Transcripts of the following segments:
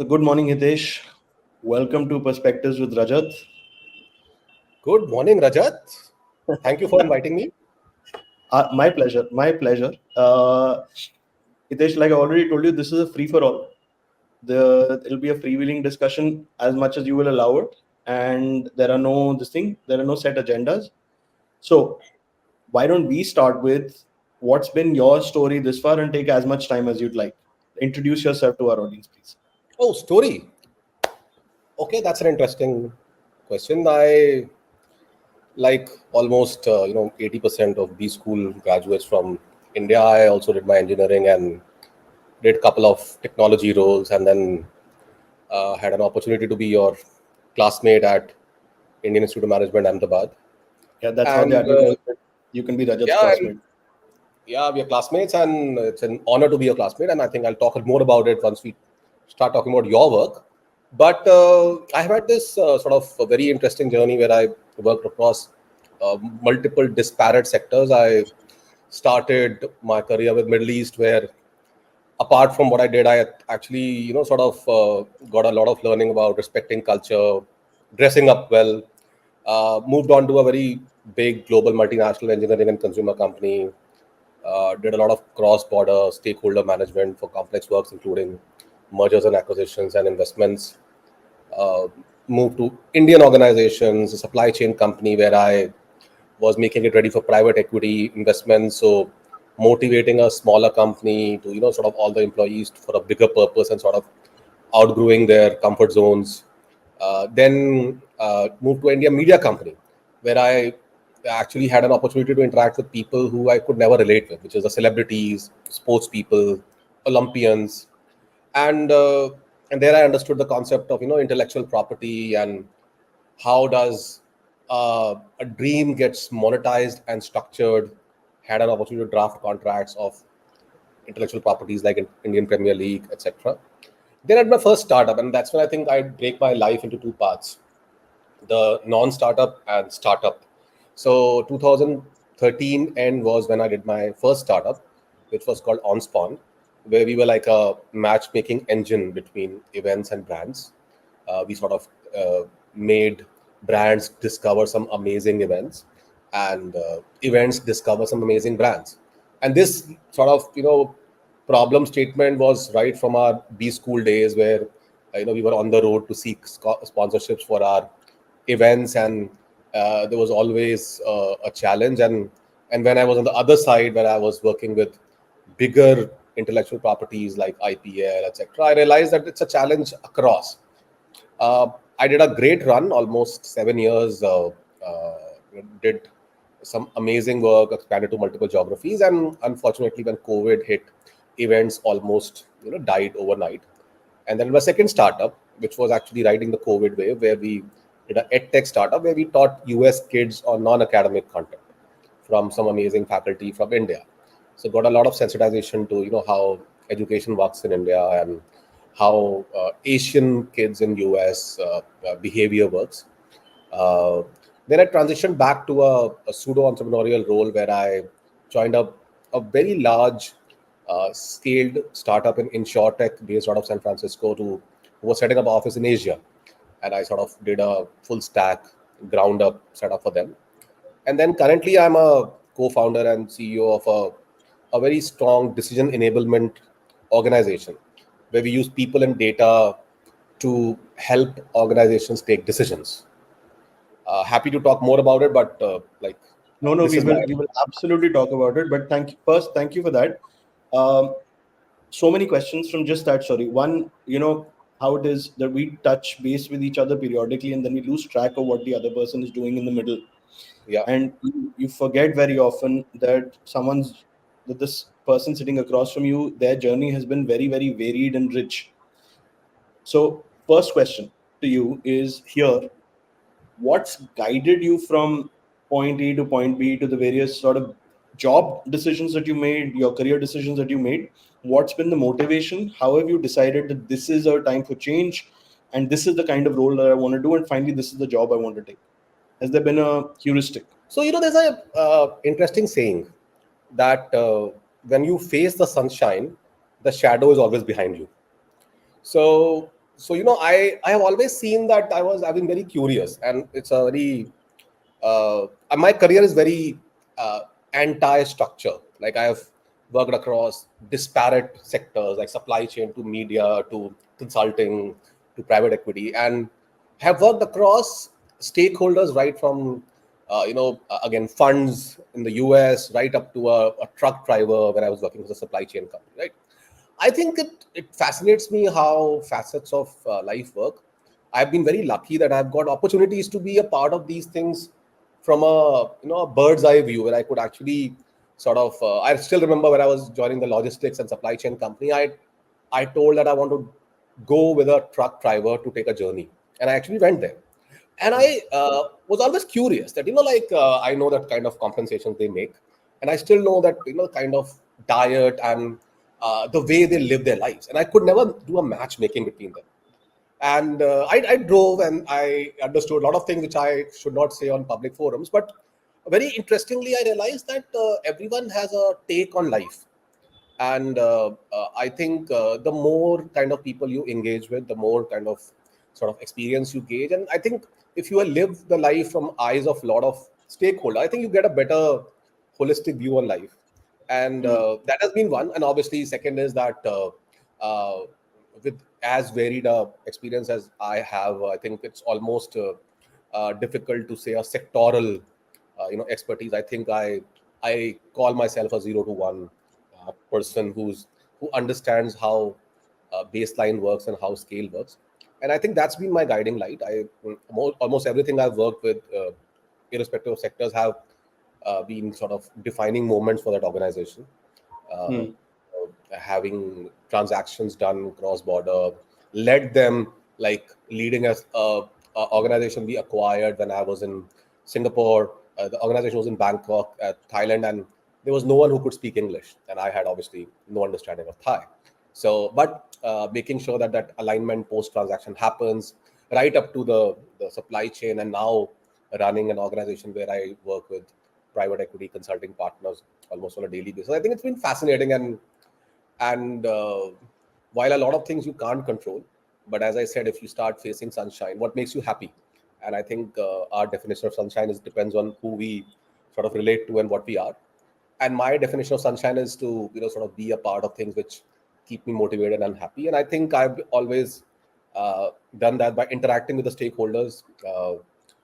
Good morning, Hitesh. Welcome to Perspectives with Rajat. Good morning, Rajat. Thank you for inviting me. My pleasure. My pleasure. Hitesh, like I already told you, this is a free for all. It'll be a freewheeling discussion as much as you will allow it, and there are no this thing. There are no set agendas. So why don't we start with what's been your story this far and take as much time as you'd like. Introduce yourself to our audience, please. Oh, story. Okay, that's an interesting question. I like almost 80% of B school graduates from India. I also did my engineering and did a couple of technology roles, and then had an opportunity to be your classmate at Indian Institute of Management, Ahmedabad. Yeah, that's how they And advertise it. You can be Rajat's yeah, and classmate. yeah, we are classmates, and it's an honor to be your classmate. And I think I'll talk more about it once we start talking about your work. But I have had this sort of a very interesting journey where I worked across multiple disparate sectors. I started my career with Middle East, where apart from what I did, I actually sort of got a lot of learning about respecting culture, dressing up well. Moved on to a very big global multinational engineering and consumer company. Did a lot of cross-border stakeholder management for complex works, including mergers and acquisitions and investments. Uh, Moved to Indian organizations, a supply chain company where I was making it ready for private equity investments. So motivating a smaller company to, sort of all the employees for a bigger purpose and sort of outgrowing their comfort zones. Then moved to India Media Company, where I actually had an opportunity to interact with people who I could never relate with, which is the celebrities, sports people, Olympians, and uh, and there I understood the concept of intellectual property and how does a dream gets monetized and structured. Had an opportunity to draft contracts of intellectual properties like in Indian Premier League, etc. Then at my first startup, and that's when I think I break my life into two parts: the non-startup and startup. So 2013 end was when I did my first startup, which was called OnSpawn, where we were like a matchmaking engine between events and brands. We sort of made brands discover some amazing events, and events discover some amazing brands. And this sort of problem statement was right from our B school days, where we were on the road to seek sponsorships for our events, and there was always a challenge. And when I was on the other side, where I was working with bigger intellectual properties like IPL, etc., I realized that it's a challenge across. uh, I did a great run, almost 7 years. Did some amazing work, expanded to multiple geographies, and unfortunately, when COVID hit, events almost died overnight. And then my second startup, which was actually riding the COVID wave, where we did a edtech startup where we taught US kids on non-academic content from some amazing faculty from India. So got a lot of sensitization to how education works in India and how Asian kids in US behavior works. Uh, then I transitioned back to a pseudo entrepreneurial role where I joined a very large scaled startup in InsurTech based out of San Francisco who was setting up an office in Asia. And I sort of did a full stack ground up setup for them. And then currently, I'm a co founder and CEO of a very strong decision enablement organization where we use people and data to help organizations take decisions. Happy to talk more about it, but No, no, this we is my will we will absolutely talk about it. But thank you for that. Um, so many questions from just that. Sorry, one, how it is that we touch base with each other periodically, and then we lose track of what the other person is doing in the middle, yeah. and you forget very often that this person sitting across from you, their journey has been very, very varied and rich. So, first question to you is here: what's guided you from point A to point B to the various sort of job decisions that you made, your career decisions that you made? What's been the motivation? How have you decided that this is a time for change and this is the kind of role that I want to do? And finally, this is the job I want to take. Has there been a heuristic? So there's a interesting saying that when you face the sunshine, the shadow is always behind you. So So I have always seen that I've been very curious, and it's a very my career is very uh, anti-structure. Like I have worked across disparate sectors, like supply chain to media to consulting to private equity, and have worked across stakeholders right from again funds in the US right up to a truck driver when I was working with a supply chain company. Right, I think it fascinates me how facets of life work. I've been very lucky that I've got opportunities to be a part of these things from a a bird's eye view, where I could actually sort of. I still remember when I was joining the logistics and supply chain company. I told that I want to go with a truck driver to take a journey, and I actually went there. And I was always curious that I know that kind of compensations they make, and I still know that kind of diet and the way they live their lives, and I could never do a matchmaking between them. And I drove and I understood a lot of things which I should not say on public forums, but very interestingly I realized that everyone has a take on life. And I think the more kind of people you engage with, the more kind of sort of experience you gauge. And I think if you live the life from eyes of a lot of stakeholders, I think you get a better holistic view on life. And Hmm. that has been one. And obviously second is that with as varied a experience as I have, I think it's almost difficult to say a sectoral expertise. I think I call myself a 0 to 1 person who understands how baseline works and how scale works. And I think that's been my guiding light. Almost everything I've worked with, irrespective of sectors, have been sort of defining moments for that organization. uh, Hmm. Having transactions done cross border, led them, like leading a organization we acquired when I was in Singapore. The organization was in Bangkok, Thailand, and there was no one who could speak English, and I had obviously no understanding of Thai. So, but making sure that that alignment post transaction happens right up to the supply chain, and now running an organization where I work with private equity consulting partners almost on a daily basis. I think it's been fascinating. And while a lot of things you can't control, but as I said, if you start facing sunshine, what makes you happy? And I think our definition of sunshine is depends on who we sort of relate to and what we are. And my definition of sunshine is to sort of be a part of things which keep me motivated and happy. And I think I've always done that by interacting with the stakeholders. A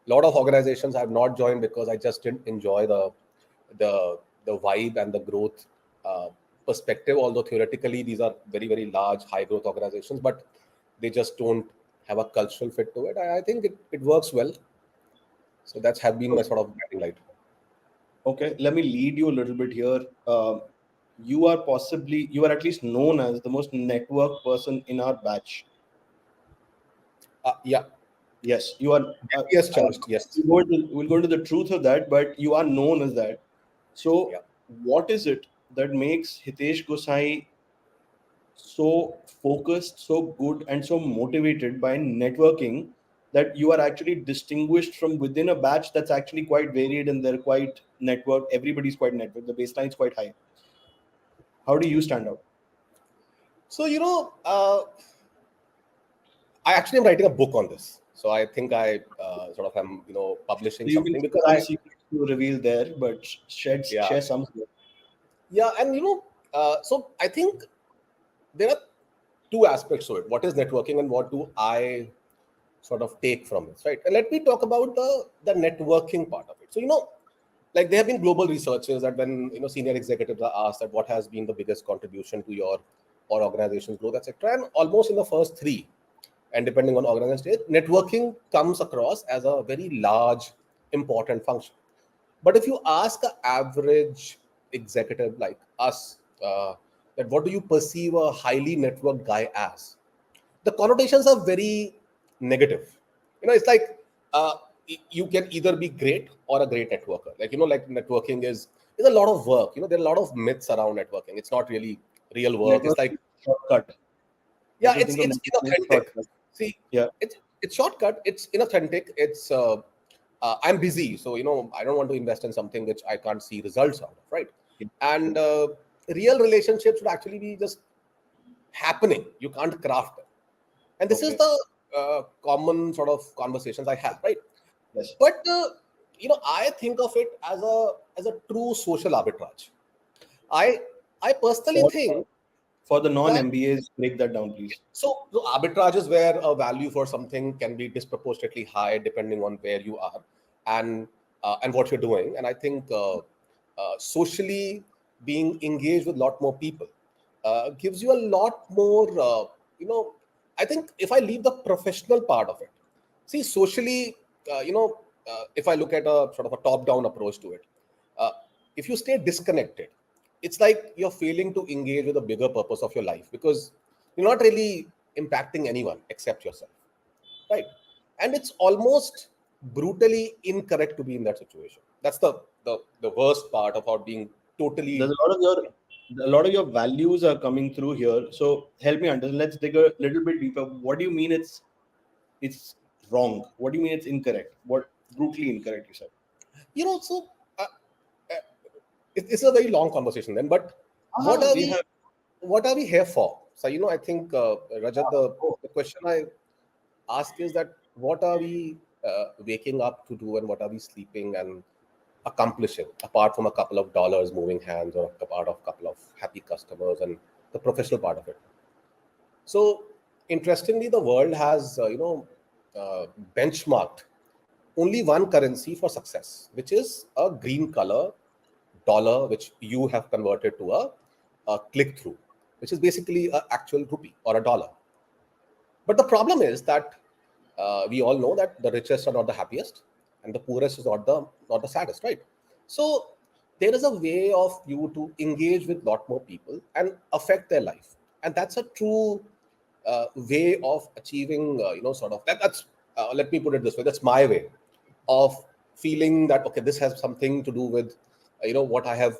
lot of organizations I've not joined because I just didn't enjoy the the vibe and the growth uh, perspective. Although theoretically these are very very large high growth organizations, but they just don't have a cultural fit to it. I think it works well. So that's have been my sort of guiding light. Okay, let me lead you a little bit here. You are at least known as the most networked person in our batch. Yeah. Yes, you are. Yes, charged. Yes. We'll go into the truth of that, but you are known as that. So, Yeah. what is it that makes Hitesh Gosai so focused, so good, and so motivated by networking that you are actually distinguished from within a batch that's actually quite varied and they're quite networked? Everybody's quite networked. The baseline is quite high. How do you stand out? So I actually am writing a book on this. So I think I sort of am publishing So you can something keep because some I secrets to reveal there, but yeah share some here. yeah. And so I think there are two aspects to it. What is networking and what do I sort of take from this, right? And let me talk about the networking part of it. So like there have been global researchers that when senior executives are asked that what has been the biggest contribution to your or organization's growth, etc., and almost in the first three, and depending on organization stage, networking comes across as a very large important function. But if you ask an average executive like us, that what do you perceive a highly networked guy as, the connotations are very negative. It's like uh, you can either be great or a great networker. Like like networking is a lot of work. There are a lot of myths around networking. It's not really real work. It's Network like shortcut. yeah, People it's think of it's networking as a inauthentic. shortcut. See, Yeah. it's shortcut. It's inauthentic. It's I'm busy, so I don't want to invest in something which I can't see results out of, right? And real relationships should actually be just happening. You can't craft them. And this is Okay. the common sort of conversations I have, right? Yes. But I think of it as a true social arbitrage. I i personally For think for the non that MBAs, break that down, please. so arbitrage is where a value for something can be disproportionately high depending on where you are and what you're doing. And I think socially being engaged with a lot more people gives you a lot more. I think if I leave the professional part of it, see socially, if I look at a sort of a top-down approach to it, uh, if you stay disconnected, it's like you're failing to engage with the bigger purpose of your life because you're not really impacting anyone except yourself, right? And it's almost brutally incorrect to be in that situation. That's the worst part about being There's totally. a lot of your values are coming through here. So help me understand. Let's dig a little bit deeper. What do you mean it's wrong? What do you mean it's incorrect? What brutally incorrect you said? So uh, uh, it's a very long conversation then, but what are We we have. what are we here for? So I think Rajat, Oh, the question I ask is that what are we waking up to do and what are we sleeping and accomplishing apart from a couple of dollars moving hands or a part of couple of happy customers and the professional part of it. So interestingly, the world has uh, benchmarked only one currency for success, which is a green color dollar, which you have converted to a click through, which is basically an actual rupee or a dollar. But the problem is that we all know that the richest are not the happiest, and the poorest is not the saddest, right? So there is a way of you to engage with lot more people and affect their life, and that's a true way of achieving, sort of that's. Let me put it this way: that's my way of feeling that okay, this has something to do with what I have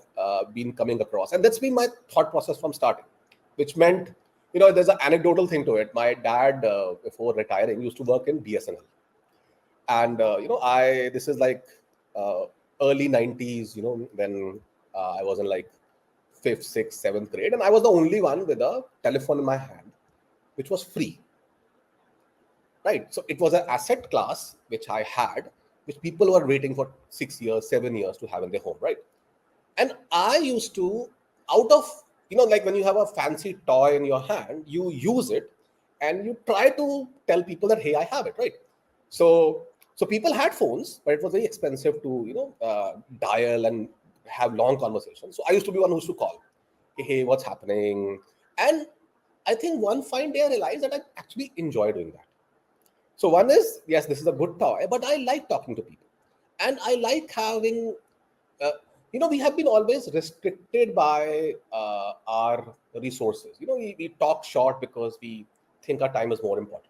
been coming across, and that's been my thought process from starting, which meant there's an anecdotal thing to it. My dad, before retiring, used to work in BSNL, and I this is like uh, early 90s, when I was in like fifth, sixth, seventh grade, and I was the only one with a telephone in my hand, which was free, right? So it was an asset class which I had, which people were waiting for 6 years, 7 years to have in their home, right? And I used to, out of, like when you have a fancy toy in your hand, you use it and you try to tell people that, hey, I have it, right? So people had phones, but it was very expensive to, dial and have long conversations. So I used to be one who used to call, hey, what's happening? And I think one fine day I realized that I actually enjoy doing that. So one is, yes, this is a good toy, but I like talking to people. And I like having we have been always restricted by our resources. We talk short because we think our time is more important.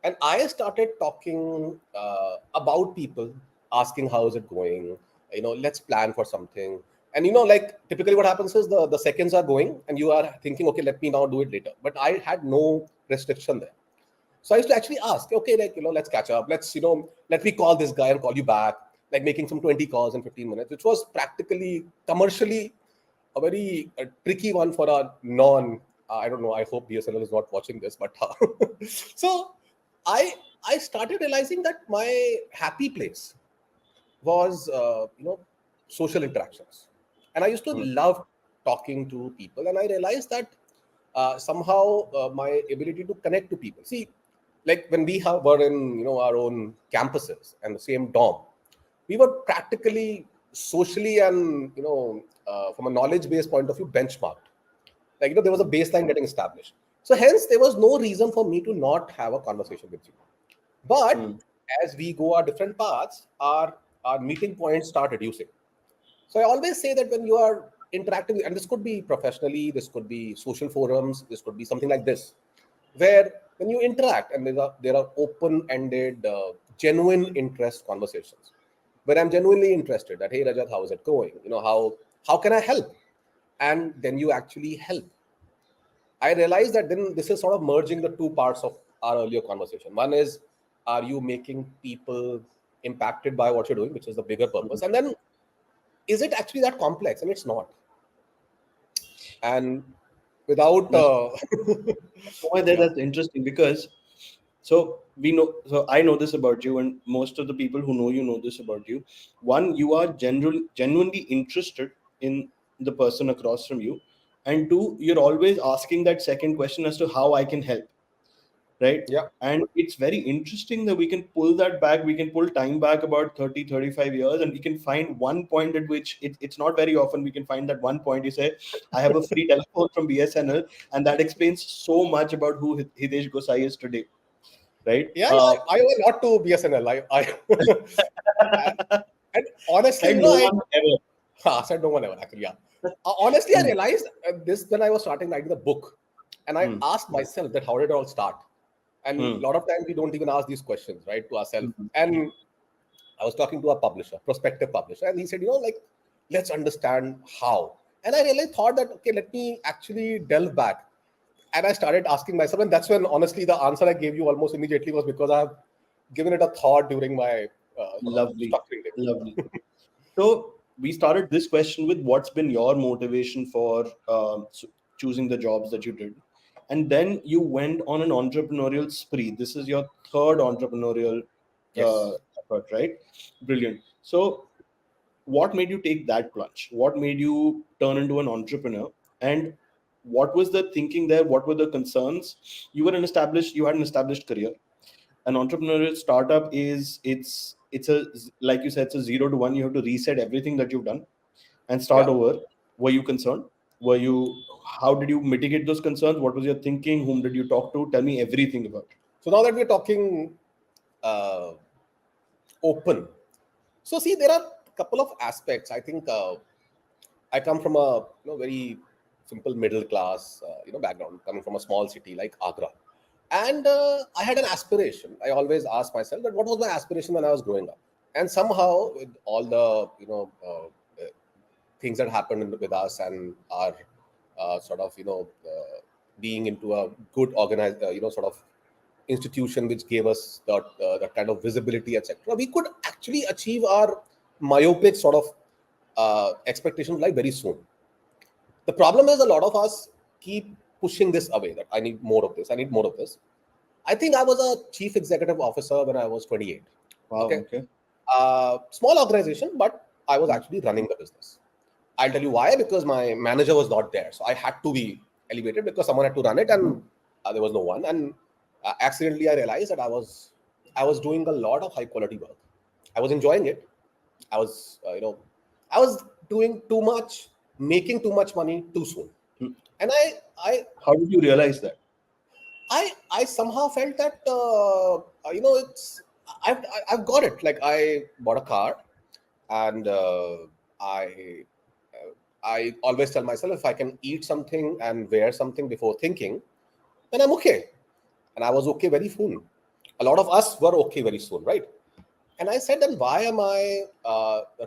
And I started talking about people, asking how is it going. Let's plan for something. And like typically what happens is the seconds are going and you are thinking, okay, let me now do it later. But I had no restriction there. So I used to actually ask, okay, like, let's catch up. Let me call this guy and call you back, like making some 20 calls in 15 minutes, which was practically commercially a very tricky one for a I don't know, I hope BSNL is not watching this, but so I, I started realizing that my happy place was, social interactions. And I used to hmm. love talking to people. And I realized that somehow my ability to connect to people. See, like when were in, our own campuses and the same dorm, we were practically socially and, from a knowledge based point of view, benchmarked. Like, there was a Hmm. baseline getting established. So hence, there was no reason for me to not have a conversation with you. But Hmm. as we go our different paths, our meeting points start reducing. So I always say that when you are interacting, and this could be professionally, this could be social forums, this could be something like this, where when you interact and there are open-ended, genuine interest conversations, where I'm genuinely interested that hey Rajat, how is it going? How can I help? And then you actually help. I realized that then this is sort of merging the two parts of our earlier conversation. One is, are you making people impacted by what you're doing, which is the bigger Hmm. purpose? And then, is it actually that complex? And it's not. And without, That's, oh, yeah, that's interesting because So we know. So I know this about you, and most of the people who know this about you. One, you are genuinely interested in the person across from you, and two, you're always asking that second question as to how I can help, right? Yeah. And it's very interesting that we can pull that back. We can pull time back about 30, 35 years, and we can find one point at which it's not very often we can find that one point you say, I have a free telephone from BSNL, and that explains so much about who Hitesh Gosai is today, right? Yeah, yeah. I owe a lot to BSNL. And honestly, Said no one ever. said no one ever actually. Yeah. Honestly, I Hmm. realized this when I was starting writing the book, and I Hmm. asked myself that how did it all start? And a Hmm. lot of times we don't even ask these questions, right, to ourselves. Hmm. And I was talking to a publisher, prospective publisher, and he said, like, let's understand how. And I really thought that, okay, let me actually delve back. And I started asking myself, and that's when, honestly, the answer I gave you almost immediately was because I have given it a thought during my sort of Lovely, structuring lovely. day. So we started this question with what's been your motivation for choosing the jobs that you did, and then you went on an entrepreneurial spree. This is your third entrepreneurial uh, Yes. effort, right? Brilliant. So what made you take that plunge? What made you turn into an entrepreneur? And what was the thinking there? What were the concerns? You had an established career. An entrepreneurial startup is it's a, like you said, it's a 0 to 1. You have to reset everything that you've done and start Yeah. over. Were you concerned? Were you How did you mitigate those concerns? What was your thinking? Whom did you talk to? Tell me everything about it. So now that we're talking uh, open, so see, there are a couple of aspects. I think I come from a very simple middle class background, coming from a small city like Agra, and I had an aspiration. I always asked myself that what was my aspiration when I was growing up, and somehow with all the things that happened with us and our sort of being into a good organized sort of institution which gave us that kind of visibility, etc., we could actually achieve our myopic sort of expectations like very soon. The problem is a lot of us keep pushing this away, that I need more of this, I need more of this. I think I was a chief executive officer when I was 28. Wow. Okay. Okay. Small organization, but I was actually running the business. I'll tell you why, because my manager was not there. So I had to be elevated because someone had to run it, and there was no one. And accidentally, I realized that I was doing a lot of high quality work. I was enjoying it. I was, I was doing too much, making too much money too soon. Hmm. And I, How did you realize that? I somehow felt that it's I've got it. Like I bought a car, and I I always tell myself if I can eat something and wear something before thinking, then I'm okay. And I was okay very soon. A lot of us were okay very soon, right? And I said, then why am I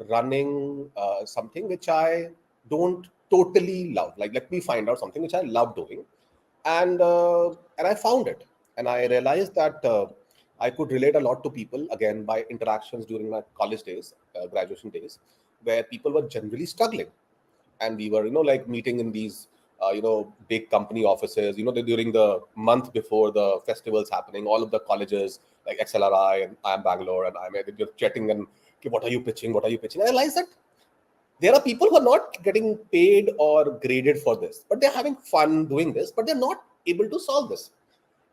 running something which I don't totally love? Like, let me find out something which I love doing, and I found it, and I realized that I could relate a lot to people again by interactions during my college days, graduation days, where people were generally struggling, and we were like meeting in these big company offices, during the month before the festivals happening, all of the colleges like XLRI and I am Bangalore and I'm just chatting and, okay, what are you pitching, what are you pitching? I realized that there are people who are not getting paid or graded for this, but they're having fun doing this, but they're not able to solve this.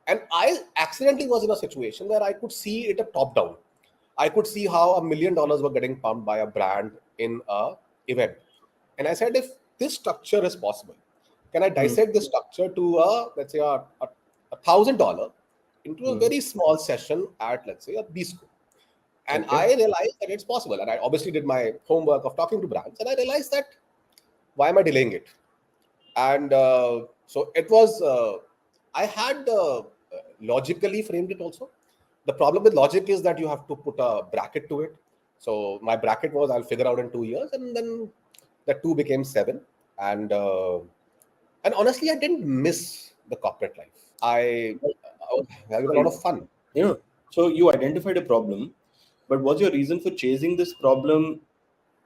And I accidentally was in a situation where I could see it a top down. I could see how $1 million were getting pumped by a brand in a event. And I said, if this structure is possible, can I Hmm. dissect this structure to let's say $1,000 into a Hmm. very small session at, let's say, a B school? And Okay. I realized that it's possible. And I obviously did my homework of talking to brands, and I realized that why am I delaying it? And so it was, I had logically framed it also. The problem with logic is that you have to put a bracket to it. So my bracket was I'll figure out in 2 years, and then that two became seven. And honestly, I didn't miss the corporate life. I was having a lot Sorry. of fun. You know, so you identified a problem, but was your reason for chasing this problem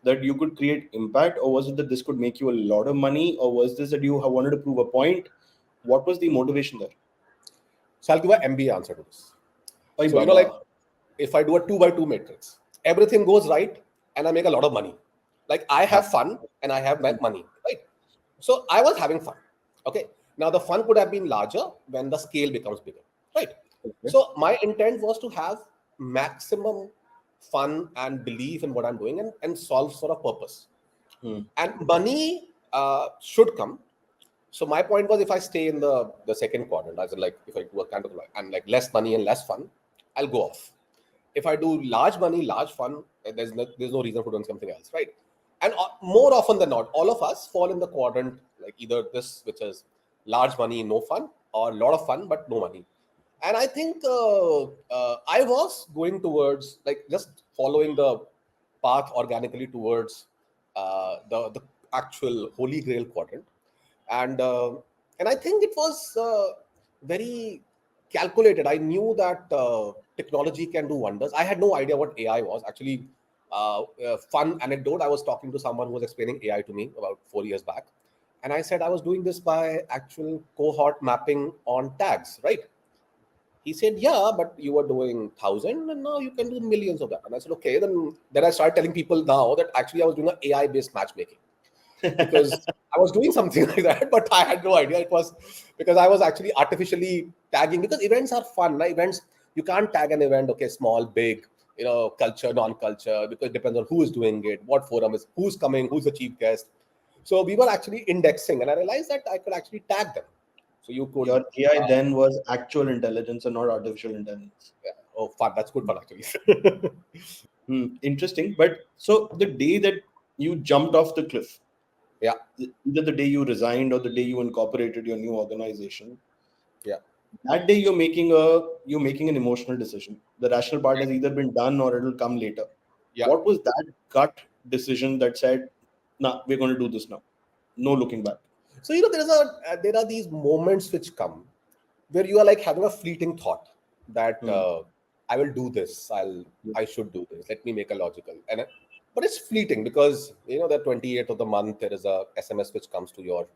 that you could create impact, or was it that this could make you a lot of money, or was this that you have wanted to prove a point? What was the motivation there? So I'll give an MBA answer to this. Oi So, Baba. like if I do a 2 by 2 matrix, everything goes right and I make a lot of money. Like I Ah, have fun and I have my money, right? So I was having fun. Okay. Now the fun could have been larger when the scale becomes bigger, right? okay. So my intent was to have maximum fun and belief in what I'm doing and solve sort of purpose. Hmm. And money should come. So my point was, if I stay in the second quadrant, as in like if I do a kind of like, and like less money and less fun, I'll go off. If I do large money, large fun, there's no reason for doing something else, right? And more often than not, all of us fall in the quadrant like either this, which is large money, no fun, or a lot of fun but no money. And I think I was going towards like just following the path organically towards the actual holy grail quadrant, and I think it was very calculated. I knew that technology can do wonders. I had no idea what AI was actually. Fun anecdote: I was talking to someone who was explaining AI to me about 4 years back, and I said I was doing this by actual cohort mapping on tags, right? He said, "Yeah, but you were doing 1,000, and now you can do millions of that." And I said, "Okay." Then I started telling people now that actually I was doing an AI based matchmaking, because I was doing something like that, but I had no idea it was because I was actually artificially tagging, because events are fun. Right? Events, you can't tag an event, okay, small, big, culture, non-culture, because it depends on who is doing it, what forum is, who's coming, who's the chief guest. So we were actually indexing, and I realized that I could actually tag them. So you could, Your AI then was actual intelligence and not artificial intelligence. oh, fun. That's good fun actually. Hmm. Interesting. But so the day that you jumped off the cliff, Yeah, either the day you resigned or the day you incorporated your new organization, yeah, that day you're making an emotional decision. The rational part has either been done or it'll come later. yeah. What was that gut decision that said, nah, we're going to do this now? No looking back. So there are these moments which come where you are like having a fleeting thought that Hmm. I will do this. I should do this. Let me make a logical but it's fleeting, because the 28th of the month there is a SMS which comes to your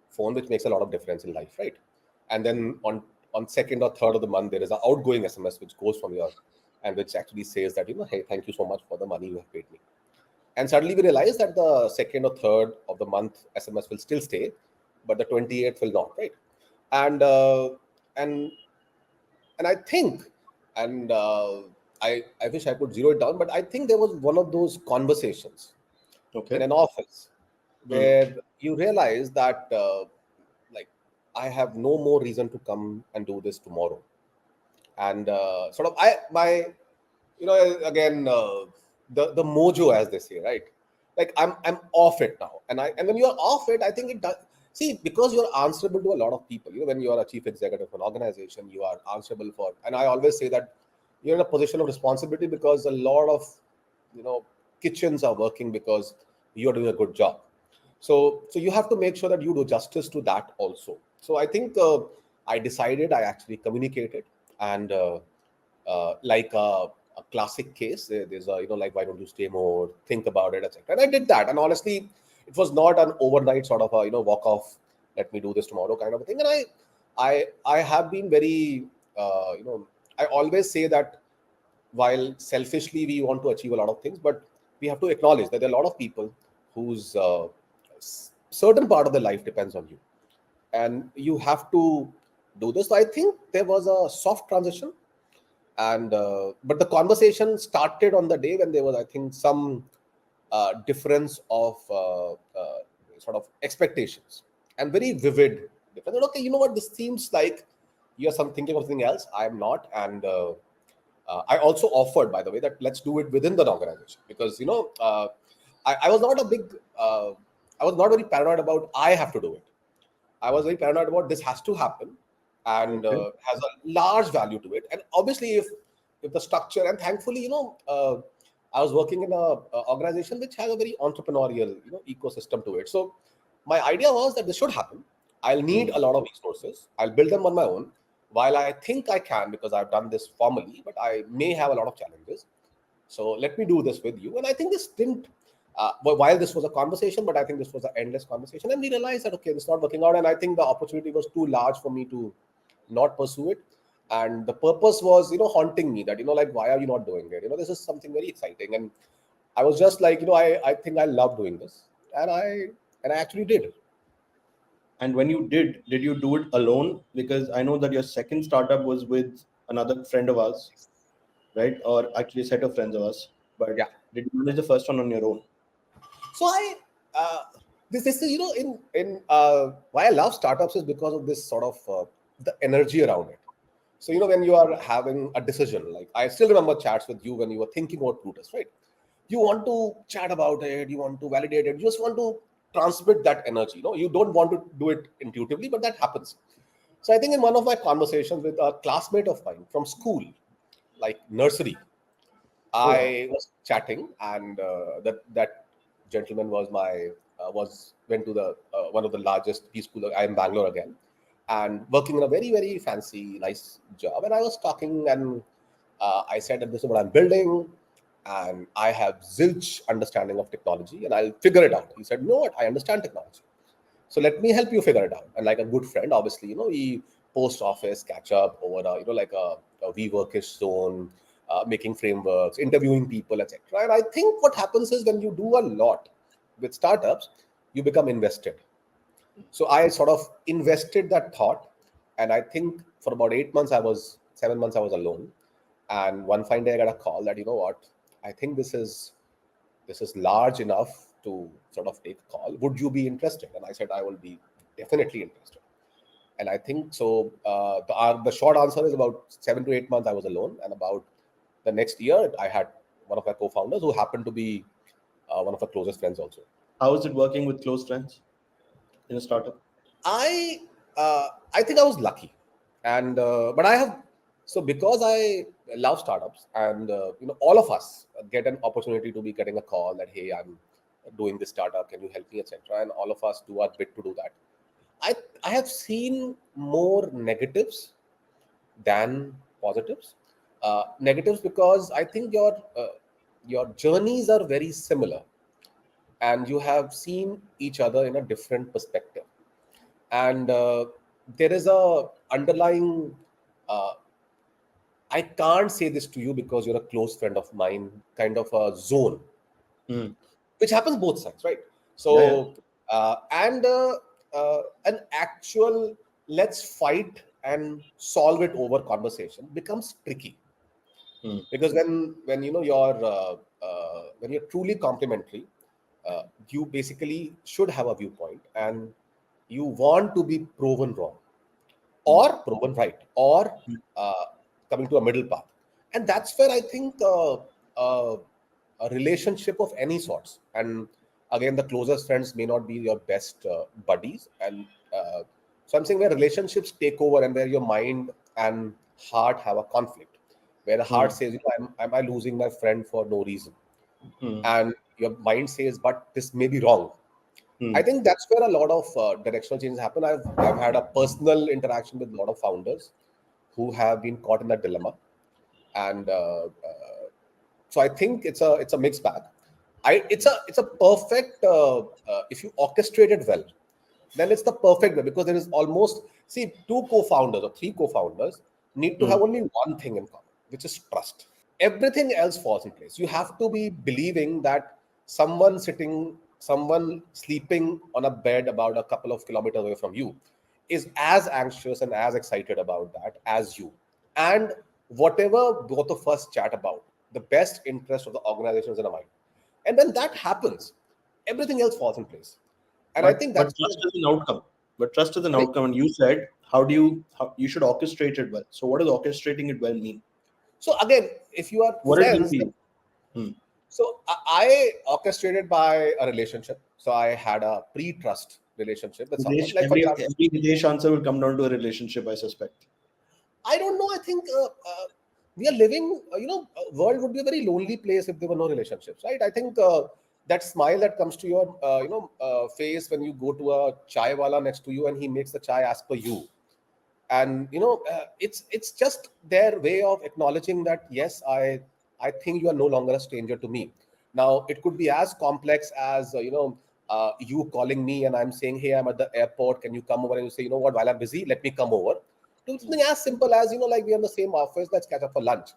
phone, which makes a lot of difference in life, right? And then on second or third of the month there is an outgoing SMS which goes from your, and which actually says that, hey, thank you so much for the money you have paid me. And suddenly we realize that the second or third of the month SMS will still stay, but the 28th will not, right? And and and I think, and I wish I could zero it down, but I think there was one of those conversations in Okay. an office Hmm. where you realize that like I have no more reason to come and do this tomorrow, and sort of I my again the mojo, as they say, right? Like I'm off it now, and when you're off it, I think it does. See, because you're answerable to a lot of people. When you are a chief executive of an organization, you are answerable for, and I always say that you're in a position of responsibility, because a lot of you know kitchens are working because you're doing a good job. So you have to make sure that you do justice to that also. So I think I decided, I actually communicated, and like a classic case, there's a, like, why don't you stay more, think about it, etc. And I did that, and honestly, it was not an overnight sort of a walk off, let me do this tomorrow kind of a thing. And I have been very I always say that while selfishly we want to achieve a lot of things, but we have to acknowledge that there are a lot of people whose certain part of their life depends on you, and you have to do this. So I think there was a soft transition, and but the conversation started on the day when there was, I think, some difference of sort of expectations, and very vivid difference. And, okay, you know what, this seems like you're thinking of something else, I'm not. And I also offered, by the way, that let's do it within the organization, because I was not a big I was not very paranoid about I have to do it. I was very paranoid about this has to happen, and Okay. has a large value to it. And obviously, if the structure, and thankfully, I was working in a organization which has a very entrepreneurial ecosystem to it. So my idea was that this should happen. I'll need Hmm. a lot of resources. I'll build them on my own. While I think I can, because I've done this formally, but I may have a lot of challenges. So let me do this with you. And I think this didn't, but while this was a conversation, but I think this was an endless conversation. And we realized that, okay, this is not working out. And I think the opportunity was too large for me to not pursue it. and the purpose was, haunting me, that, like, why are you not doing it? This is something very exciting. And I was just like, I think I love doing this. And I actually did. And when you did you do it alone? Because I know that your second startup was with another friend of ours, right? Or actually a set of friends of us. Yeah. But did you manage the first one on your own? So uh, this is, why I love startups is because of this sort of the energy around it. So, when you are having a decision, like I still remember chats with you when you were thinking about Plutus, right? You want to chat about it, you want to validate it, you just want to transmit that energy. You don't want to do it intuitively, but that happens. So I think in one of my conversations with a classmate of mine from school, like nursery, Oh wow. I was chatting, and that gentleman was my was went to the one of the largest P school. I am Bangalore again, and working in a very very fancy nice job. And I was talking, and I said that this is what I'm building, and I have zilch understanding of technology, and I'll figure it out. He said, "No, what? I understand technology. So let me help you figure it out." And like a good friend, obviously, we post office catch up over like a WeWorkish zone, making frameworks, interviewing people, etc. And I think what happens is when you do a lot with startups, you become invested. So I sort of invested that thought, and I think for about 8 months, 7 months, I was alone. And one fine day, I got a call that, what, I think this is large enough to sort of take a call. Would you be interested? And I said, I will be definitely interested. And I think so. The short answer is about 7 to 8 months I was alone, and about the next year I had one of my co-founders who happened to be one of our closest friends also. How is it working with close friends in a startup? I I think I was lucky, and but I have so because I love startups, and all of us get an opportunity to be getting a call that, hey, I'm doing this startup, can you help me, etc. And all of us do our bit to do that. I I have seen more negatives than positives. Negatives because I think your journeys are very similar, and you have seen each other in a different perspective, and there is a underlying uh, I can't say this to you because you're a close friend of mine kind of a zone, Hmm. which happens both sides, right? Yeah, yeah. So and an actual let's fight and solve it over conversation becomes tricky, Hmm. because when when you're truly complementary, you basically should have a viewpoint, and you want to be proven wrong Hmm. or proven right, or uh, coming to a middle path. And that's where I think uh, a relationship of any sorts, and again, the closest friends may not be your best buddies, and so I'm saying where relationships take over, and where your mind and heart have a conflict, where the heart Hmm. says, am I losing my friend for no reason, Hmm. and your mind says, but this may be wrong. I Hmm. think that's where a lot of directional changes happen. I've had a personal interaction with a lot of founders who have been caught in that dilemma, and so I think it's a mixed bag. It's a perfect if you orchestrate it well, then it's the perfect way, because there is almost, see, two co-founders or three co-founders need to Hmm. have only one thing in common, which is trust. Everything else falls in place. You have to be believing that someone sleeping on a bed about a couple of kilometers away from you is as anxious and as excited about that as you. And whatever both of us chat about, the best interest of the organization is in our mind. And when that happens, everything else falls in place. And I think But that's trust is an outcome. But trust is an sorry. outcome, and you said how you should orchestrate it well. So what does orchestrating it well mean? So again, if you are What did it mean friends, to you? Hmm. so I orchestrated by a relationship. So I had a pre-trust relationship with someone. Hitesh, Like for example, every Hitesh answer will come down to a relationship, I suspect. I don't know. I think we are living. World would be a very lonely place if there were no relationships, right? I think that smile that comes to your face when you go to a chai wala next to you and he makes the chai as per you, and it's just their way of acknowledging that, yes, I think you are no longer a stranger to me. Now it could be as complex as you calling me and I'm saying, hey, I'm at the airport, can you come over? And you say, you know what, while I'm busy, let me come over. to something as simple as, like we're in the same office, let's catch up for lunch.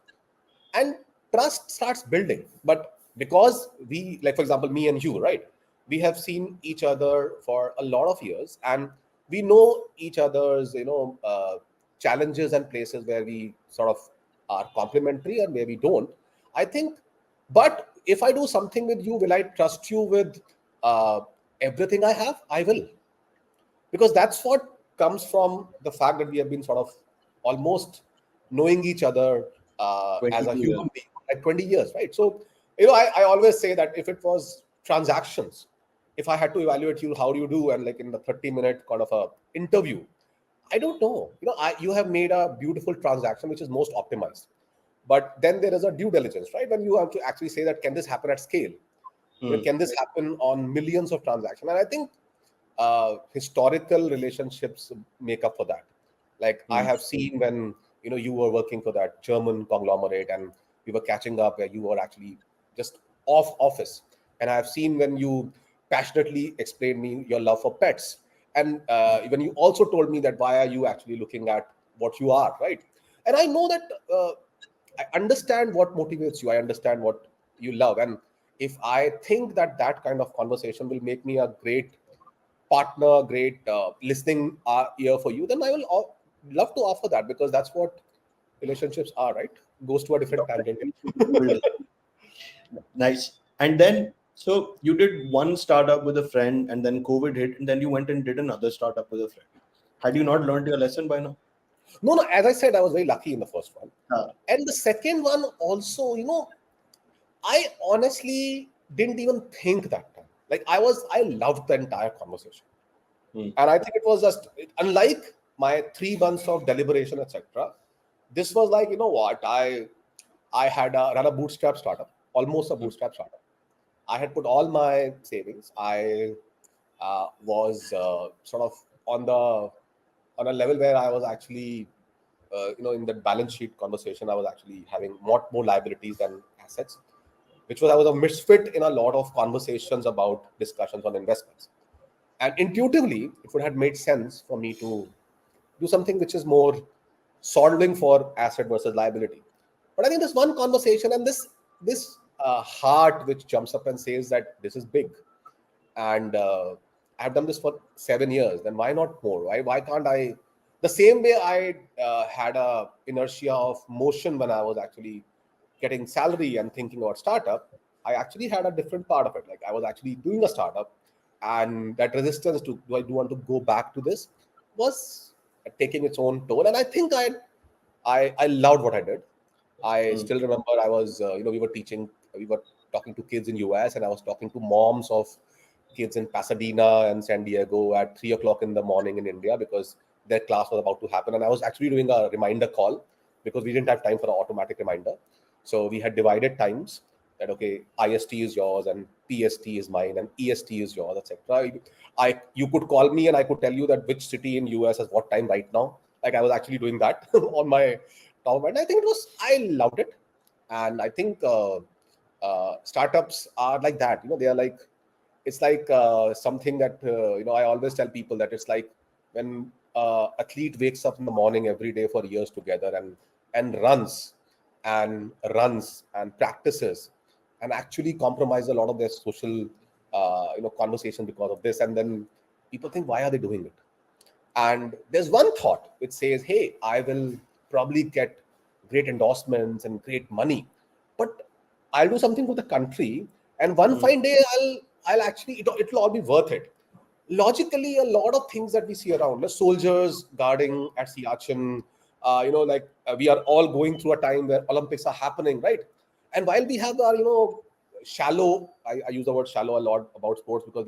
And trust starts building. But because we, like, for example, me and you, right, we have seen each other for a lot of years, and we know each other's, challenges and places where we sort of are complementary and where we don't, I think. But if I do something with you, will I trust you with uh, everything I have? I will, because that's what comes from the fact that we have been sort of almost knowing each other as a 22 years. human being at 20 years, right? So, I always say that if it was transactions, if I had to evaluate you, how do you do, and like in the 30-minute kind of a interview, I don't know. You have made a beautiful transaction which is most optimized. But then there is a due diligence, right? When you have to actually say that, can this happen at scale? Hmm. Can this happen on millions of transactions? And I think historical relationships make up for that. Like, I Hmm. have seen when you were working for that German conglomerate, and we were catching up where you were actually just off office, and I have seen when you passionately explained me your love for pets, and when you also told me that why are you actually looking at what you are, right? And I know that I understand what motivates you. I understand what you love, and if I think that that kind of conversation will make me a great partner, great listening ear for you, then I will love to offer that, because that's what relationships are, right? Goes to a different tangent. Build. Nice. And then, so you did one startup with a friend, and then COVID hit, and then you went and did another startup with a friend. Had you not learned your lesson by now? No, no. As I said, I was very lucky in the first one, Ah. and the second one also. I honestly didn't even think that time. Like, I loved the entire conversation, Hmm. and I think it was just unlike my 3 months of deliberation, etc. This was like, what, I had run a bootstrap startup, almost a Hmm. bootstrap startup. I had put all my savings. I was sort of on the on a level where I was actually, in the balance sheet conversation, I was actually having more liabilities than assets, which was, I was a misfit in a lot of conversations about discussions on investments. And intuitively, it would have made sense for me to do something which is more solving for asset versus liability. But I think this one conversation, and this heart which jumps up and says that this is big, and I've done this for 7 years, then why not more? Why can't I? The same way I had a inertia of motion when I was actually getting salary and thinking about startup, I actually had a different part of it. Like, I was actually doing a startup, and that resistance to, do I do want to go back to this, was taking its own toll. And I think I loved what I did. I Hmm. still remember I was, we were talking to kids in US, and I was talking to moms of kids in Pasadena and San Diego at 3 o'clock in the morning in India, because their class was about to happen. And I was actually doing a reminder call, because we didn't have time for an automatic reminder. So we had divided times that, okay, IST is yours and PST is mine and EST is yours, etc. You could call me and I could tell you that which city in US has what time right now. Like, I was actually doing that on my top, and I think I loved it. And I think startups are like that. They are like, it's like something that, I always tell people that it's like when athlete wakes up in the morning every day for years together, and runs and practices, and actually compromise a lot of their social conversation because of this. And then people think, why are they doing it? And there's one thought which says, hey, I will probably get great endorsements and great money, but I'll do something for the country, and one Hmm. fine day I'll actually, it'll all be worth it. Logically, a lot of things that we see around, the soldiers guarding at Siachen, we are all going through a time where Olympics are happening, right? And while we have our, shallow, I use the word shallow a lot about sports, because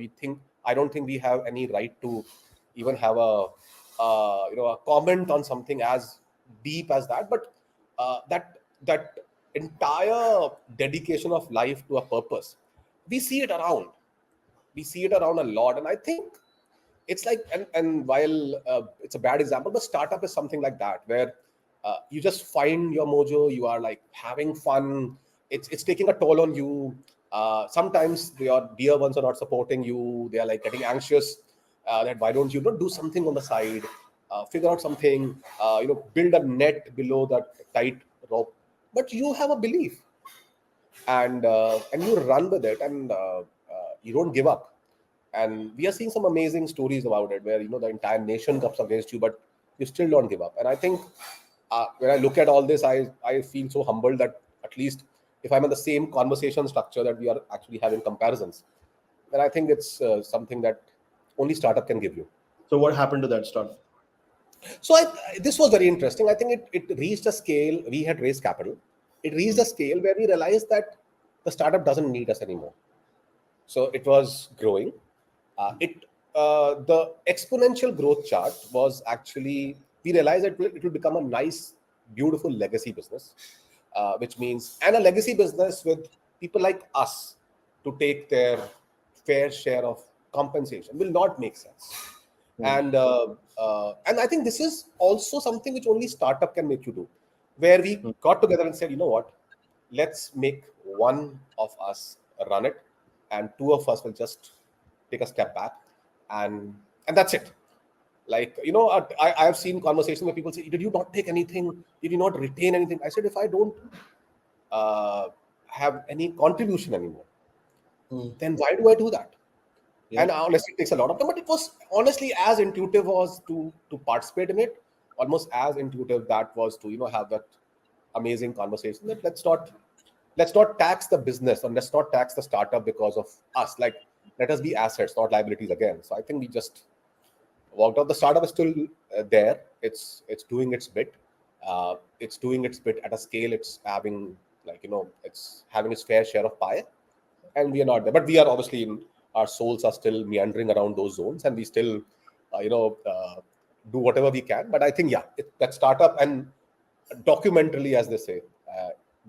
I don't think we have any right to even have a comment on something as deep as that. But that entire dedication of life to a purpose, we see it around. We see it around a lot, and I think it's like, and while it's a bad example, but startup is something like that, where you just find your mojo, you are like having fun, it's taking a toll on you. Sometimes your dear ones are not supporting you, they are like getting anxious, that why don't you not do something on the side. figure out something, build a net below that tight rope. But you have a belief, and you run with it, and you don't give up. And we are seeing some amazing stories about it, where the entire nation comes against you, but you still don't give up. And I think when I look at all this, I feel so humbled that at least if I'm in the same conversation structure that we are actually having comparisons, then I think it's something that only startup can give you. So what happened to that startup? So this was very interesting. I think it reached a scale. We had raised capital. It reached a scale where we realized that the startup doesn't need us anymore. So it was growing. It The exponential growth chart was actually, we realized that it will become a nice, beautiful legacy business, which means, and a legacy business with people like us to take their fair share of compensation will not make sense. Hmm. And I think this is also something which only startup can make you do, where we Hmm. got together and said, you know what, let's make one of us run it, and two of us will just take a step back, and that's it. Like, I have seen conversations where people say, did you not take anything, did you not retain anything? I said, if I don't uh, have any contribution anymore, Hmm. then why do I do that? Yeah. And honestly, it takes a lot of time, but it was honestly as intuitive was to participate in it, almost as intuitive that was to have that amazing conversation that let's not tax the business, or let's not tax the startup because of us. Like, let us be assets, not liabilities again. So I think we just walked out. The startup is still there. It's doing its bit. It's doing its bit at a scale. It's having, it's having its fair share of pie, and we are not there. But we are obviously our souls are still meandering around those zones, and we still, uh, you know, uh, do whatever we can. But I think, yeah, that startup, and documentarily, as they say,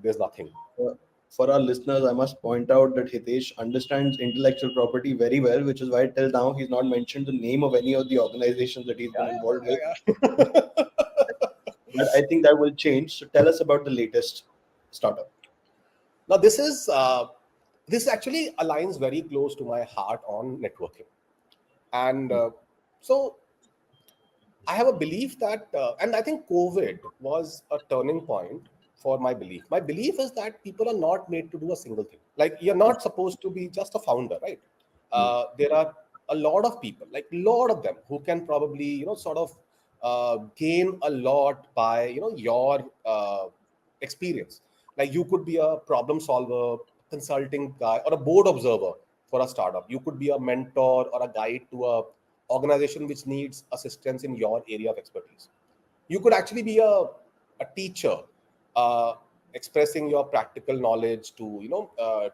there's nothing. Uh, for our listeners, I must point out that Hitesh understands intellectual property very well, which is why till now he's not mentioned the name of any of the organizations that he's been Yeah, involved with. yeah, yeah, yeah. But I think that will change. So tell us about the latest startup. Now, this actually aligns very close to my heart on networking, and so I have a belief that, and I think COVID was a turning point for my belief. My belief is that people are not made to do a single thing. Like, you're not supposed to be just a founder, right? Hmm. There are a lot of people, like a lot of them, who can probably, sort of gain a lot by, your experience. Like, you could be a problem solver, consulting guy, or a board observer for a startup. You could be a mentor or a guide to a organization which needs assistance in your area of expertise. You could actually be a teacher, uh, expressing your practical knowledge to,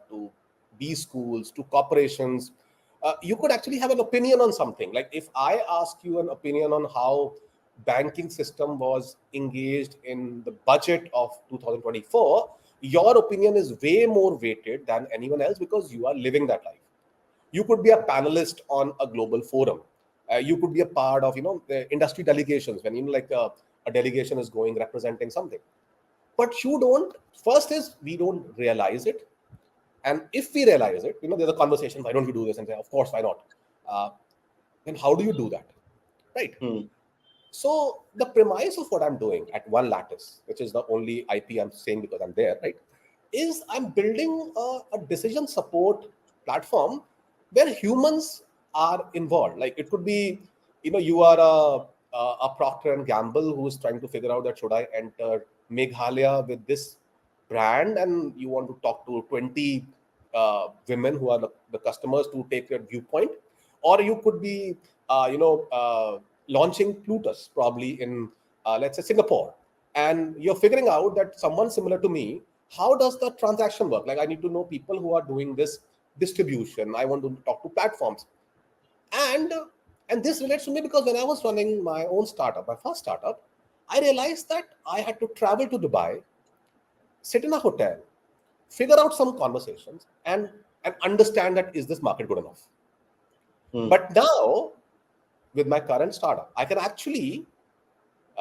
to B schools, to corporations. You could actually have an opinion on something. Like, if I ask you an opinion on how banking system was engaged in the budget of 2024, your opinion is way more weighted than anyone else, because you are living that life. You could be a panelist on a global forum. You could be a part of, the industry delegations, when, like, a delegation is going representing something. But you don't, first is, we don't realize it. And if we realize it, there's a conversation, why don't we do this? And say, of course, why not? uh, then how do you do that, right? Hmm. So the premise of what I'm doing at 1Lattice, which is the only IP I'm saying because I'm there, right, is I'm building a decision support platform where humans are involved. Like, it could be, you are a Procter and Gamble who is trying to figure out that, should I enter Meghalaya with this brand, and you want to talk to 20 women who are the customers to take your viewpoint. Or you could be, launching plutos probably in, let's say, Singapore, and you're figuring out that someone similar to me, how does the transaction work? Like, I need to know people who are doing this distribution. I want to talk to platforms. And uh, and this relates to me, because when I was running my own startup, my first startup, I realized that I had to travel to Dubai, sit in a hotel, figure out some conversations, and understand that, is this market good enough? Hmm. But now, with my current startup, I can actually,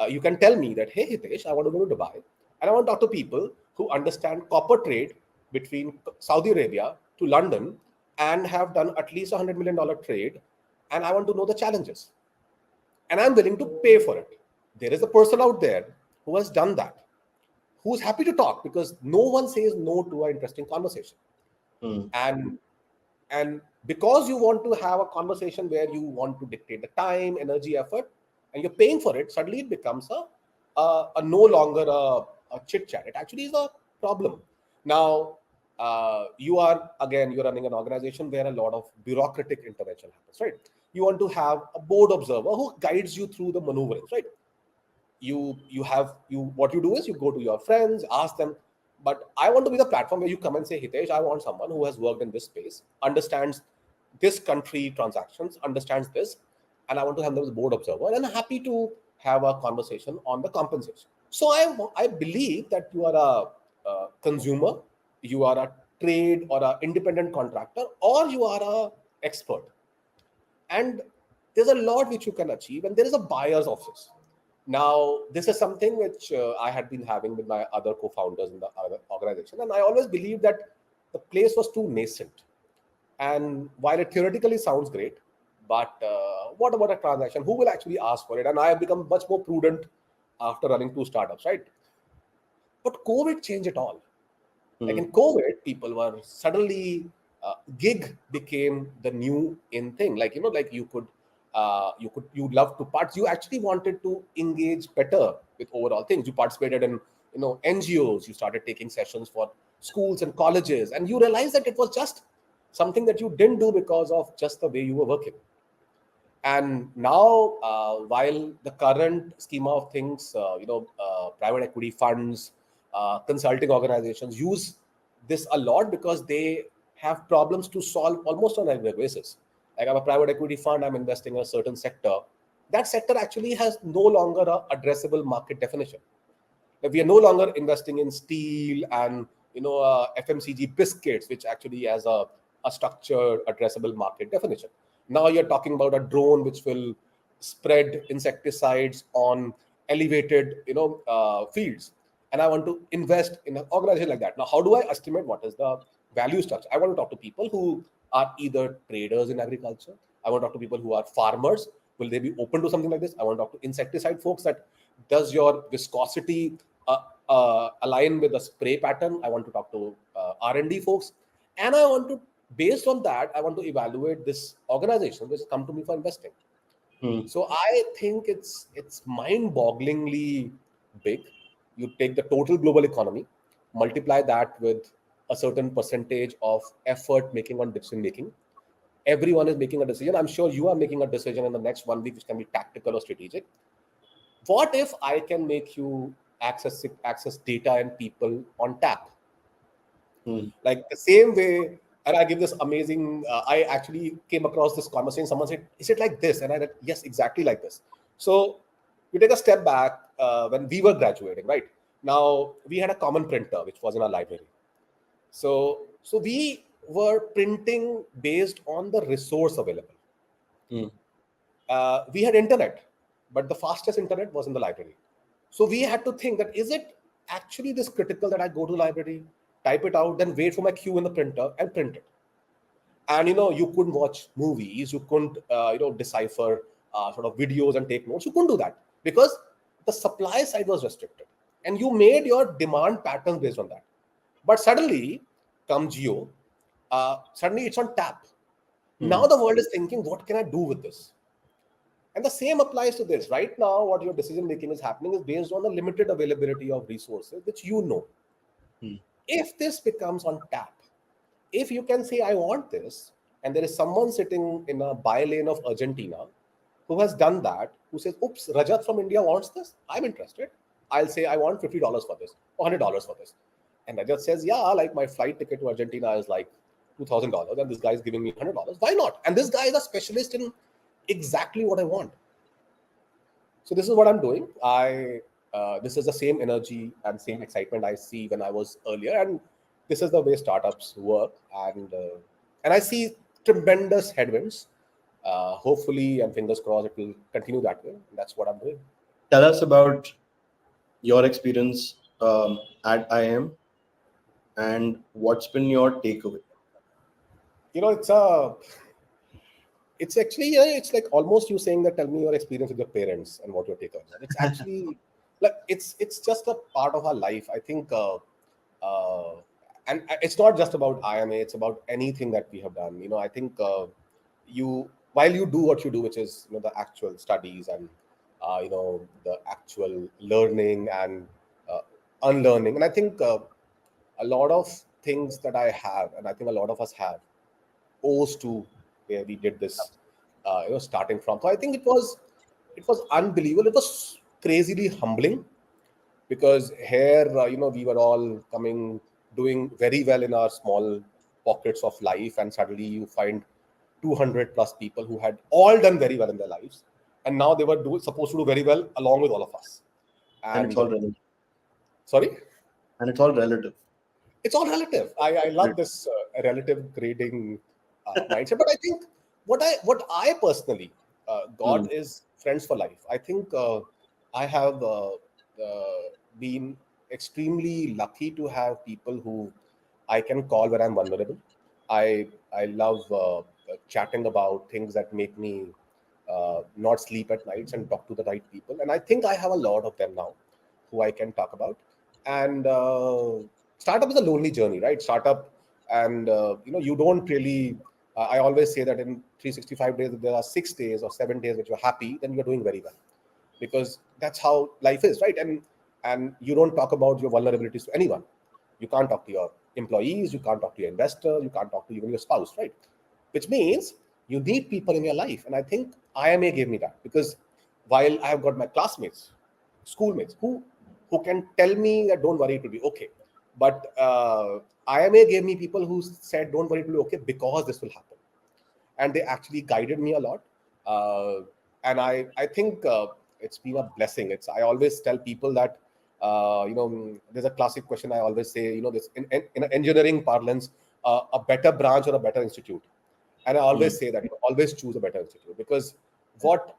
you can tell me that, hey, Hitesh, I want to go to Dubai, and I want to talk to people who understand copper trade between Saudi Arabia to London, and have done at least $100 million trade, and I want to know the challenges. and I'm willing to pay for it. There is a person out there who has done that, who's happy to talk, because no one says no to an interesting conversation. Hmm. And and because you want to have a conversation where you want to dictate the time, energy, effort, and you're paying for it, suddenly it becomes a no longer a chit chat. It actually is a problem. Now, you're running an organization where a lot of bureaucratic intervention happens, right? You want to have a board observer who guides you through the maneuverings, right? You what you do is you go to your friends, ask them. But I want to be the platform where you come and say, Hitesh, I want someone who has worked in this space, understands this country transactions, understands this, and I want to have them as a board observer, and I'm happy to have a conversation on the compensation. So I believe that you are a consumer, you are a trade or an independent contractor, or you are a expert. And there's a lot which you can achieve, and there is a buyer's office. Now, this is something which I had been having with my other co-founders in the other organization, and I always believed that the place was too nascent. And while it theoretically sounds great, but what about a transaction? Who will actually ask for it? And I have become much more prudent after running two startups, right? But COVID changed it all. Like Hmm. in COVID, people were suddenly gig became the new in thing. Like like you love to part. You actually wanted to engage better with overall things. You participated in NGOs. You started taking sessions for schools and colleges, and you realized that it was just something that you didn't do because of just the way you were working. And now, while the current schema of things, private equity funds, consulting organizations use this a lot because they have problems to solve almost on a regular basis. Like I'm a private equity fund, I'm investing in a certain sector. That sector actually has no longer a addressable market definition. Like we are no longer investing in steel and FMCG biscuits, which actually has a structured addressable market definition. Now you're talking about a drone which will spread insecticides on elevated fields, and I want to invest in an organization like that. Now, how do I estimate what is the value structure? I want to talk to people who are either traders in agriculture. I want to talk to people who are farmers. Will they be open to something like this? I want to talk to insecticide folks. That does your viscosity align with the spray pattern? I want to talk to R&D folks, and I want to, based on that, I want to evaluate this organization which has come to me for investing. Hmm. So I think it's mind-bogglingly big. You take the total global economy, multiply that with a certain percentage of effort making on decision making. Everyone is making a decision. I'm sure you are making a decision in the next 1 week, which can be tactical or strategic. What if I can make you access data and people on tap? Hmm. Like the same way, and I give this amazing. I actually came across this conversation. Someone said, "Is it like this?" And I said, "Yes, exactly like this." So we take a step back. When we were graduating, right now, we had a common printer which was in our library. So we were printing based on the resource available. Hmm. We had internet, but the fastest internet was in the library. So we had to think that, is it actually this critical that I go to the library, type it out, then wait for my queue in the printer and print it? And you couldn't watch movies, you couldn't decipher sort of videos and take notes. You couldn't do that because the supply side was restricted, and you made your demand patterns based on that. But suddenly come Geo, suddenly it's on tap. Now Hmm. the world is thinking, what can I do with this? And the same applies to this. Right now, what your decision making is happening is based on the limited availability of resources, which Hmm. if this becomes on tap, if you can say, I want this, and there is someone sitting in a by lane of Argentina who has done that, who says, oops, Rajat from India wants this, I'm interested. I'll say, I want $50 for this, or $100 for this. And Rajat says, yeah, like my flight ticket to Argentina is like $2,000, and this guy is giving me $100. Why not? And this guy is a specialist in exactly what I want. So this is what I'm doing. This is the same energy and same excitement I see when I was earlier, and this is the way startups work. And I see tremendous headwinds. Hopefully, and fingers crossed, it will continue that way. And that's what I'm doing. Tell us about your experience at IM and what's been your takeaway. It's a it's actually, yeah, it's like almost you saying that, tell me your experience with your parents and what your take on that. It's actually like it's just a part of our life. I think, uh, and it's not just about IMA. It's about anything that we have done. I think you while you do what you do, which is the actual studies and the actual learning and uh, unlearning, and I think a lot of things that I have, and I think a lot of us have, owes to where we did this, starting from. So I think it was unbelievable. It was crazily humbling because here, we were all coming, doing very well in our small pockets of life, and suddenly you find 200 plus people who had all done very well in their lives, and now they were supposed to do very well along with all of us. And it's And all relative. sorry. And it's all relative. It's all relative. I love this relative grading mindset. But I think what I personally Hmm. got is friends for life. I think I have been extremely lucky to have people who I can call when I'm vulnerable. I love chatting about things that make me not sleep at nights and talk to the right people. And I think I have a lot of them now who I can talk about. And startup is a lonely journey, right? Startup, and you don't really. I always say that in 365 days, if there are 6 days or 7 days which you're happy, then you're doing very well, because that's how life is, right? And you don't talk about your vulnerabilities to anyone. You can't talk to your employees, you can't talk to your investor, you can't talk to even your spouse, right? Which means you need people in your life. And I think IMA gave me that, because while I have got my classmates, schoolmates, who can tell me that don't worry, it will be okay. But IMA gave me people who said don't worry, it will be okay because this will happen, and they actually guided me a lot. Uh, and I think it's been a blessing. I always tell people that there's a classic question I always say. This in engineering parlance, a better branch or a better institute. And I Hmm. always say that always choose a better institute, because what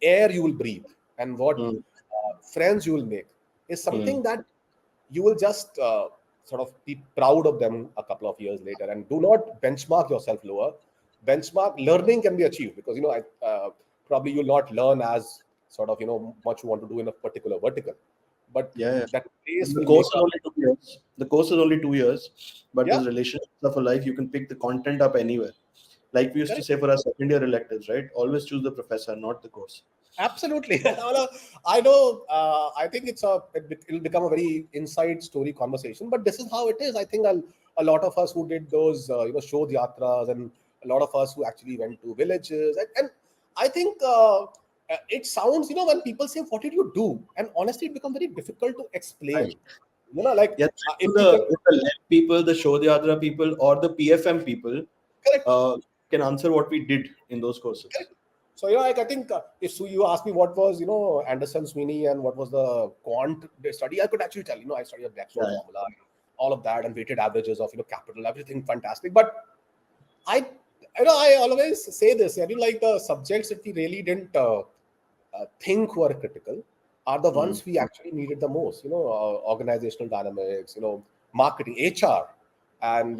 air you will breathe and what Hmm. friends you will make is Hmm. something that you will just sort of be proud of them a couple of years later. And do not benchmark yourself lower. Benchmark learning can be achieved, because probably you'll not learn as sort of much you want to do in a particular vertical, but Yeah, yeah. that place The will course make is a only 2 years. The course is only 2 years, but yeah. those relationships are for life. You can pick the content up anywhere. Like we used to Correct. say for our second year electives, right? Always choose the professor, not the course. Absolutely. I know. I think it'll become a very inside story conversation, but this is how it is. I think a lot of us who did those, Shodh yatras, and a lot of us who actually went to villages, and I think it sounds, when people say, "What did you do?" and honestly, it becomes very difficult to Right. explain. Like Yeah, if so you can, if the lab people, the Shodhyadra people, or the PFM people correct. can answer what we did in those courses. Correct. So like I think if you ask me what was Anderson Sweeney and what was the quant study, I could actually tell. I studied a Black-Scholes Yeah. formula, all of that, and weighted averages of capital, everything fantastic. But I I always say this. I mean, like the subjects that we really didn't think were critical are the Mm. ones we actually needed the most. Organizational dynamics, marketing, HR, and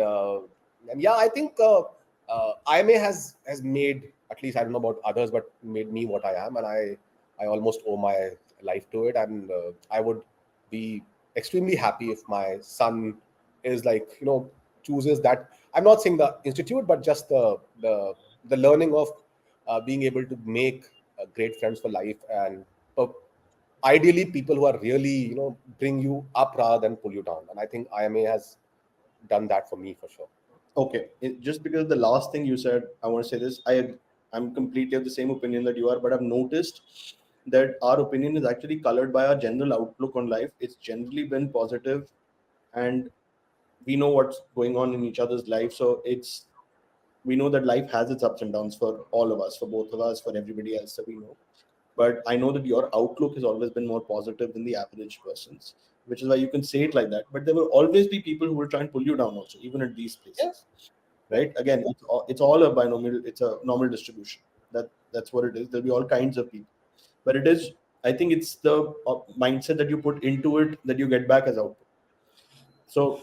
yeah, I think IMA has made, at least I don't know about others, but made me what I am, and I almost owe my life to it, and I would be extremely happy if my son is like chooses that. I'm not saying the institute, but just the learning of being able to make great friends for life, and uh, ideally people who are really bring you up rather than pull you down. And I think IMA has done that for me for sure. Okay. Just because the last thing you said, I want to say this. I'm completely of the same opinion that you are, but I've noticed that our opinion is actually colored by our general outlook on life. It's generally been positive, and we know what's going on in each other's life. So we know that life has its ups and downs for all of us, for both of us, for everybody else that we know. But I know that your outlook has always been more positive than the average person's, which is why you can say it like that. But there will always be people who will try and pull you down also, even at these Yeah, places, yeah. right? Again, it's all a binomial. It's a normal distribution. That's what it is. There'll be all kinds of people, but it is. I think it's the mindset that you put into it that you get back as output. So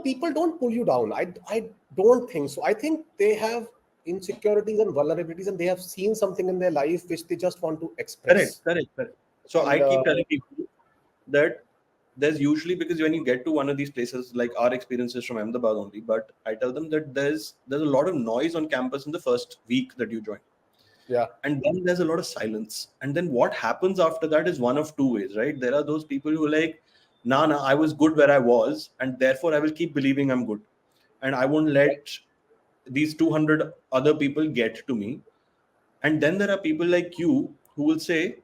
People don't pull you down. I don't think so. I think they have insecurities and vulnerabilities, and they have seen something in their life which they just want to Correct, express. correct, correct. So I And keep telling people that there's usually, because when you get to one of these places, like our experiences from Ahmedabad only, but I tell them that there's a lot of noise on campus in the first week that you join, yeah, and then there's a lot of silence, and then what happens after that is one of two ways, right? There are those people who are like, nah, I was good where I was, and therefore I will keep believing I'm good, and I won't let these 200 other people get to me. And then there are people like you who will say,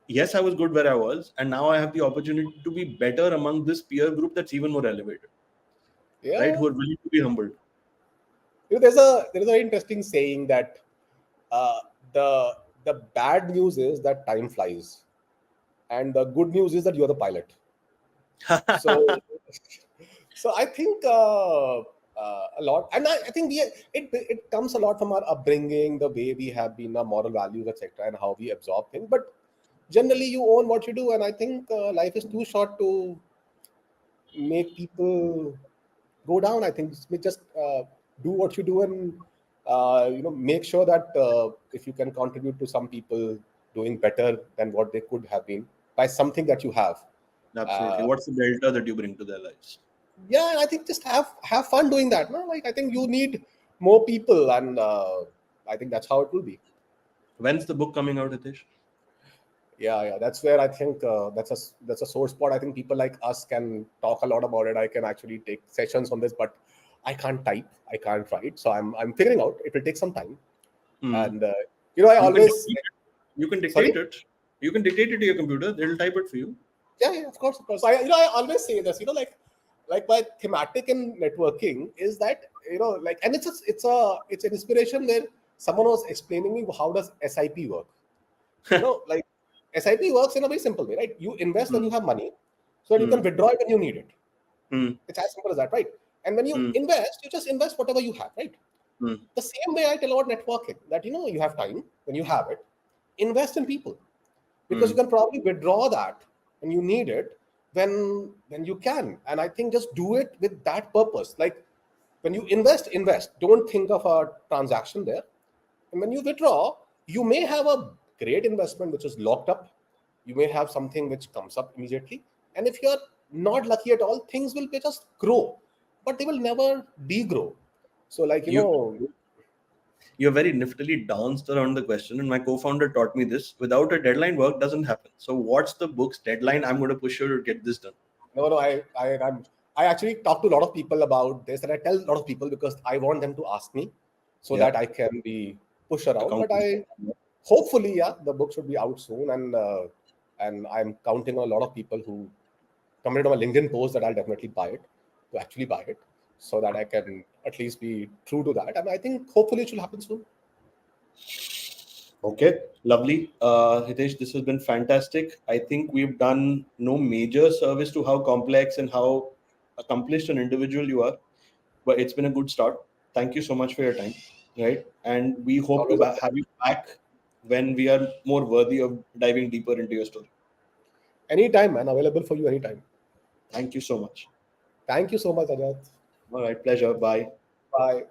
yes, I was good where I was, and now I have the opportunity to be better among this peer group that's even more elevated, right? yeah. Who are willing to be humbled. There's a very interesting saying that uh, the the bad news is that time flies, and the good news is that you're the pilot. So, so I think a lot, and I think it comes a lot from our upbringing, the way we have been, our moral values, etc., and how we absorb things. But generally, you own what you do, and I think life is too short to make people go down. I think just do what you do, and make sure that if you can contribute to some people doing better than what they could have been by something that you have. Absolutely. Uh, What's the delta that you bring to their lives? yeah, I think just have fun doing that. No, like I think you need more people, and I think that's how it will be. When's the book coming out, Hitesh? Yeah, that's where I think that's a sore spot. I think people like us can talk a lot about it. I can actually take sessions on this, but I can't type, I can't write, so I'm figuring out. It will take some time, Hmm. and I You can always, dictate it. You can sorry. dictate it. You can dictate it to your computer. They'll type it for you. Yeah, of course, of course. I always say this. Like my thematic in networking is that like, and it's an inspiration where someone was explaining me how does SIP work. Like SIP works in a very simple way, right? You invest when Hmm. you have money, so that you Hmm. can withdraw it when you need it. Hmm. It's as simple as that, right? And when you Hmm. invest, you just invest whatever you have, right? Hmm. The same way I tell about networking, that you have time when you have it, invest in people, because Hmm. you can probably withdraw that when you need it, when you can. And I think just do it with that purpose. Like when you invest, don't think of a transaction there. And when you withdraw, you may have a great investment which is locked up. You may have something which comes up immediately. And if you're not lucky at all, things will just grow, but they will never degrow. So, like, You you're very niftily danced around the question, and my co-founder taught me this. Without a deadline, work doesn't happen. So, what's the book's deadline? I'm going to push you to get this done. no, no, I actually talk to a lot of people about this, and I tell a lot of people because I want them to ask me so Yeah, that I can be pushed around. But accountable. hopefully, yeah, the book should be out soon, and I'm counting on a lot of people who commented on my LinkedIn post that I'll definitely buy it, to actually buy it, so that I can at least be true to that. And I think hopefully it should happen soon. Okay, lovely. Hitesh, this has been fantastic. I think we've done no major service to how complex and how accomplished an individual you are, but it's been a good start. Thank you so much for your time, right? And we hope to Always a have pleasure. you back when we are more worthy of diving deeper into your story. Anytime, man. Available for you anytime. Thank you so much. Thank you so much, Ajat. All right, pleasure. Bye. Bye.